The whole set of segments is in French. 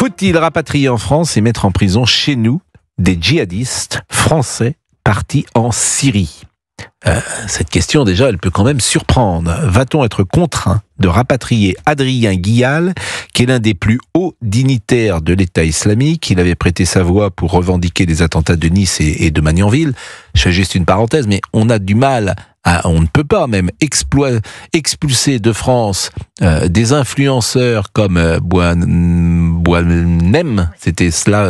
Faut-il rapatrier en France et mettre en prison chez nous des djihadistes français partis en Syrie ? Cette question, déjà, elle peut quand même surprendre. Va-t-on être contraint de rapatrier Adrien Guillal, qui est l'un des plus hauts dignitaires de l'État islamique? Il avait prêté sa voix pour revendiquer les attentats de Nice et de Magnanville. Je fais juste une parenthèse, mais on a du mal, on ne peut pas même expulser de France des influenceurs comme Boualem, c'était cela,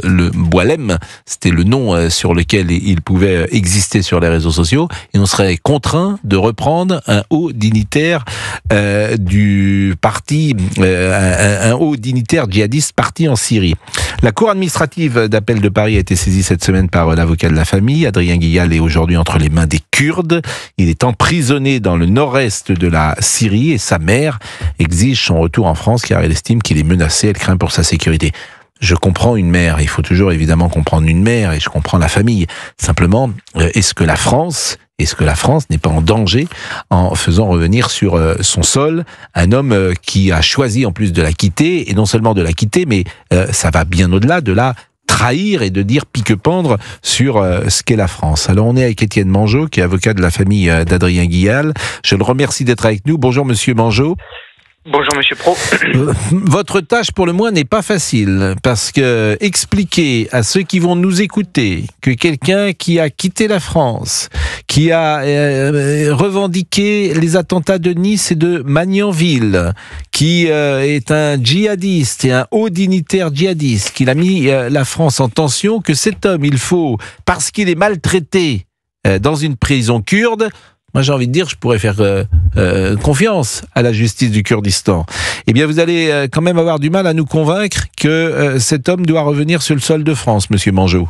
le Boualem, c'était le nom sur lequel il pouvait exister sur les réseaux sociaux, et on serait contraint de reprendre un haut dignitaire du parti, un haut dignitaire djihadiste parti en Syrie. La Cour administrative d'appel de Paris a été saisie cette semaine par l'avocat de la famille. Adrien Guillal est aujourd'hui entre les mains des Kurdes. Il est emprisonné dans le nord-est de la Syrie et sa mère exige son retour en France car elle estime qu'il est menacé, elle craint pour sa sécurité. Je comprends une mère, il faut toujours évidemment comprendre une mère et je comprends la famille. Simplement, est-ce que la France n'est pas en danger en faisant revenir sur son sol un homme qui a choisi en plus de la quitter, et non seulement de la quitter, mais ça va bien au-delà de la trahir et de dire pique-pendre sur ce qu'est la France. Alors on est avec Étienne Mangeot, qui est avocat de la famille d'Adrien Guillal. Je le remercie d'être avec nous. Bonjour Monsieur Mangeot. Bonjour Monsieur Pro. Votre tâche pour le moins n'est pas facile, parce que expliquer à ceux qui vont nous écouter que quelqu'un qui a quitté la France, qui a revendiqué les attentats de Nice et de Magnanville, qui est un djihadiste et un haut dignitaire djihadiste, qu'il a mis la France en tension, que cet homme, il faut, parce qu'il est maltraité dans une prison kurde, moi, j'ai envie de dire, je pourrais faire confiance à la justice du Kurdistan. Eh bien, vous allez quand même avoir du mal à nous convaincre que cet homme doit revenir sur le sol de France, Monsieur Mangeot.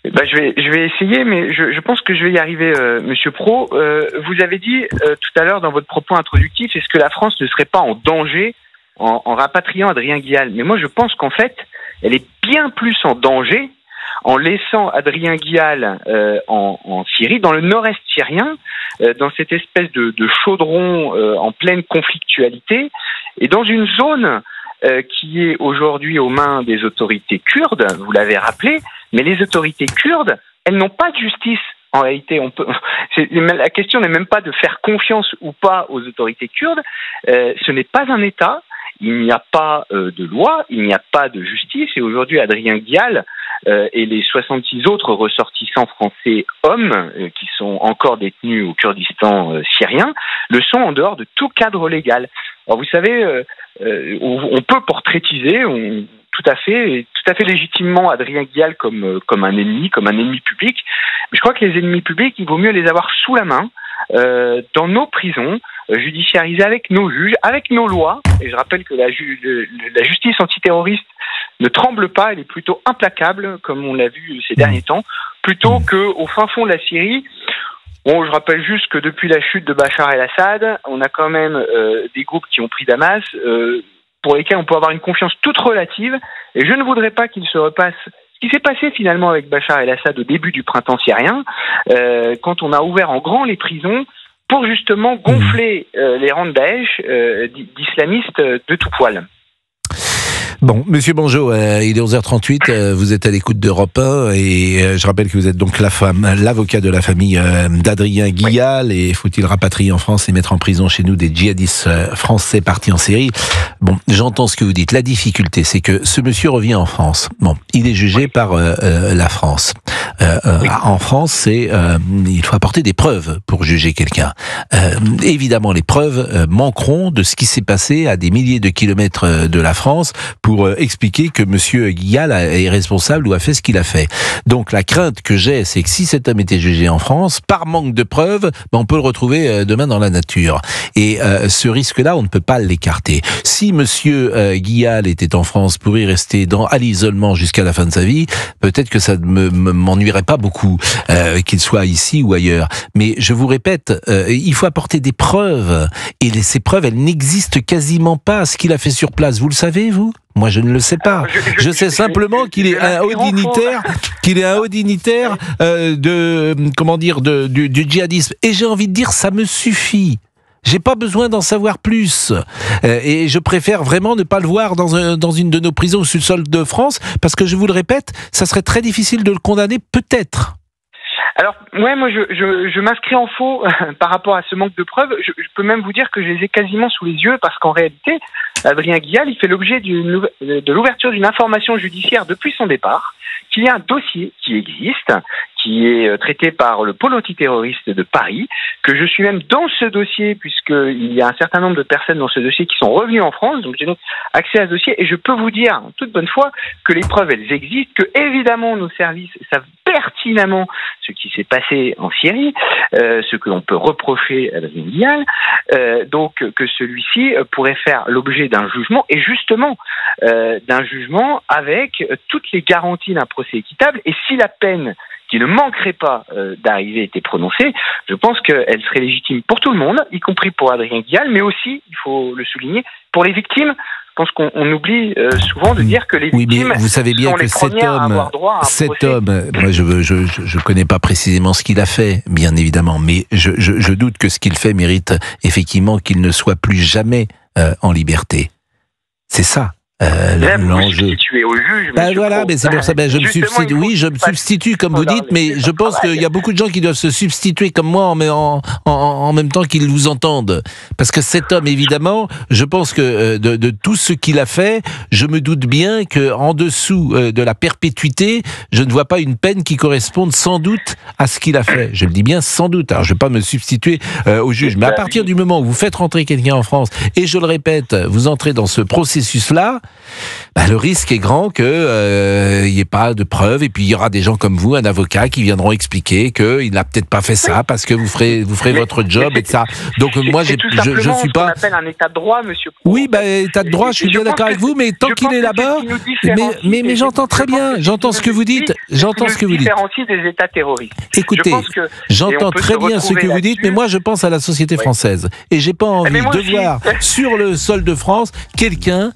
Je vais essayer, mais je pense que je vais y arriver, Monsieur Pro. Vous avez dit tout à l'heure dans votre propos introductif, est-ce que la France ne serait pas en danger en rapatriant Adrien Guillal? Mais moi, je pense qu'en fait, elle est bien plus en danger en laissant Adrien Guillal en Syrie, dans le nord-est syrien, dans cette espèce de chaudron en pleine conflictualité, et dans une zone qui est aujourd'hui aux mains des autorités kurdes, vous l'avez rappelé, mais les autorités kurdes, elles n'ont pas de justice. En réalité, la question n'est même pas de faire confiance ou pas aux autorités kurdes, ce n'est pas un État, il n'y a pas de loi, il n'y a pas de justice, et aujourd'hui Adrien Guillal et les 66 autres ressortissants français hommes qui sont encore détenus au Kurdistan syrien le sont en dehors de tout cadre légal. Alors vous savez, on peut portraitiser tout à fait légitimement Adrien Guillal comme un ennemi public, mais je crois que les ennemis publics, il vaut mieux les avoir sous la main, dans nos prisons, judiciarisées avec nos juges, avec nos lois. Et je rappelle que la justice antiterroriste ne tremble pas, elle est plutôt implacable, comme on l'a vu ces derniers temps, plutôt qu'au fin fond de la Syrie. Bon, je rappelle juste que depuis la chute de Bachar el-Assad, on a quand même des groupes qui ont pris Damas, pour lesquels on peut avoir une confiance toute relative, et je ne voudrais pas qu'il se repasse ce qui s'est passé finalement avec Bachar el-Assad au début du printemps syrien, quand on a ouvert en grand les prisons pour justement gonfler les rangs de Daesh, d'islamistes de tout poil. Bon, Monsieur Mangeot, il est 11h38, vous êtes à l'écoute d'Europe 1 et je rappelle que vous êtes donc l'avocat de la famille d'Adrien Guillal, et faut-il rapatrier en France et mettre en prison chez nous des djihadistes français partis en Syrie? Bon, j'entends ce que vous dites. La difficulté, c'est que ce monsieur revient en France. Bon, il est jugé par la France. En France, il faut apporter des preuves pour juger quelqu'un. Évidemment, les preuves manqueront de ce qui s'est passé à des milliers de kilomètres de la France pour expliquer que Monsieur Guillal est responsable ou a fait ce qu'il a fait. Donc la crainte que j'ai, c'est que si cet homme était jugé en France, par manque de preuves, on peut le retrouver demain dans la nature. Et ce risque-là, on ne peut pas l'écarter. Si Monsieur Guillal était en France pour y rester à l'isolement jusqu'à la fin de sa vie, peut-être que ça ne m'ennuierait pas beaucoup qu'il soit ici ou ailleurs. Mais je vous répète, il faut apporter des preuves. Et ces preuves, elles n'existent quasiment pas. Ce qu'il a fait sur place, vous le savez, vous ? Moi, je ne le sais pas. Je sais simplement qu'il est un haut dignitaire, du djihadisme. Et j'ai envie de dire, ça me suffit. J'ai pas besoin d'en savoir plus. Et je préfère vraiment ne pas le voir dans une de nos prisons au sous-sol de France, parce que je vous le répète, ça serait très difficile de le condamner, peut-être. Alors, ouais, moi, je m'inscris en faux par rapport à ce manque de preuves. Je peux même vous dire que je les ai quasiment sous les yeux, parce qu'en réalité, Adrien Guial, il fait l'objet de l'ouverture d'une information judiciaire depuis son départ, qu'il y a un dossier qui existe, qui est traité par le pôle antiterroriste de Paris, que je suis même dans ce dossier, puisqu'il y a un certain nombre de personnes dans ce dossier qui sont revenues en France, donc j'ai donc accès à ce dossier, et je peux vous dire, en toute bonne foi, que les preuves, elles existent, que évidemment nos services savent pertinemment ce qui s'est passé en Syrie, ce que l'on peut reprocher à Adrien Guial, donc que celui-ci pourrait faire l'objet d'un jugement, et justement d'un jugement avec toutes les garanties d'un procès équitable, et si la peine qui ne manquerait pas d'arriver était prononcée, je pense qu'elle serait légitime pour tout le monde, y compris pour Adrien Guial, mais aussi, il faut le souligner, pour les victimes. Je pense qu'on oublie souvent de dire que les victimes mais vous savez bien sont que les premières à avoir droit à un procès. Moi je connais pas précisément ce qu'il a fait, bien évidemment, mais je doute que ce qu'il fait mérite effectivement qu'il ne soit plus jamais en liberté. C'est ça. L'enjeu. Au juge, voilà, mais c'est pour ça. Je me substitue. Oui, je me substitue, comme vous dites, mais je pense qu'il y a beaucoup de gens qui doivent se substituer comme moi, en même temps qu'ils vous entendent. Parce que cet homme, évidemment, je pense que de tout ce qu'il a fait, je me doute bien que en dessous de la perpétuité, je ne vois pas une peine qui corresponde sans doute à ce qu'il a fait. Je le dis bien sans doute. Alors, je ne vais pas me substituer au juge, mais à partir du moment où vous faites rentrer quelqu'un en France, et je le répète, vous entrez dans ce processus-là. Le risque est grand qu'il n'y ait pas de preuves, et puis il y aura des gens comme vous, un avocat, qui viendront expliquer qu'il n'a peut-être pas fait ça parce que vous ferez votre job et ça. Donc moi, je suis pas. On appelle un état de droit, monsieur. Oui, état de droit, je suis bien d'accord avec vous, mais tant qu'il est là-bas, mais j'entends très bien, j'entends ce que vous dites, j'entends ce que vous dites. Différencie des états terroristes. Écoutez, j'entends très bien ce que vous dites, mais moi je pense à la société française et j'ai pas envie de voir sur le sol de France quelqu'un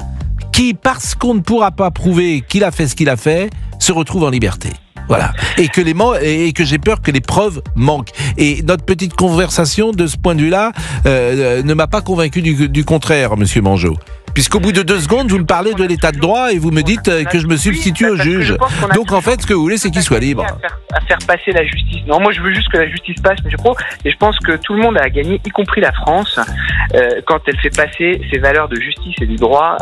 qui, parce qu'on ne pourra pas prouver qu'il a fait ce qu'il a fait, se retrouve en liberté. Voilà. Et que j'ai peur que les preuves manquent. Et notre petite conversation, de ce point de vue-là, ne m'a pas convaincu du contraire, monsieur Mangeot. Puisqu'au bout de 2 secondes, vous me parlez de l'état de droit et vous me dites que je me substitue au juge. Donc en fait, ce que vous voulez, c'est qu'il soit libre. À faire passer la justice. Non, moi je veux juste que la justice passe, mais je pense que tout le monde a gagné, y compris la France, quand elle fait passer ses valeurs de justice et du droit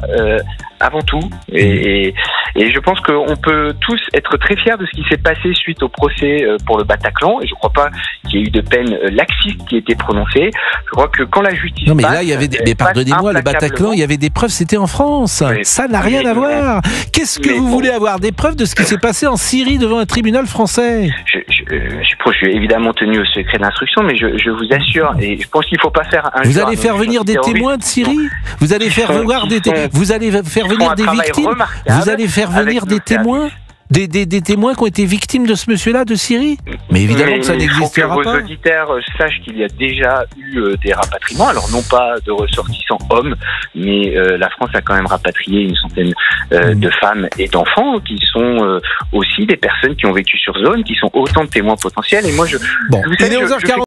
avant tout. Et je pense qu'on peut tous être très fiers de ce qui s'est passé suite au procès pour le Bataclan. Et je ne crois pas qu'il y ait eu de peine laxiste qui ait été prononcée. Je crois que quand la justice non, mais là, il y avait mais pardonnez-moi, le Bataclan, il y avait des preuves, c'était en France. Oui. Ça n'a rien à voir. Qu'est-ce que vous voulez avoir des preuves de ce qui s'est passé en Syrie devant un tribunal français? Je suis évidemment tenu au secret d'instruction, mais je vous assure, et je pense qu'il ne faut pas faire un. Vous allez faire venir des témoins de Syrie? Vous allez faire venir vous allez faire venir des victimes? Vous allez faire venir des témoins? Des témoins qui ont été victimes de ce monsieur-là de Syrie? Mais évidemment que ça n'existera pas. Il faut que vos auditeurs sachent qu'il y a déjà eu des rapatriements, alors non pas de ressortissants hommes, mais la France a quand même rapatrié une centaine de femmes et d'enfants qui sont aussi des personnes qui ont vécu sur zone, qui sont autant de témoins potentiels. Et moi, il est 11h40.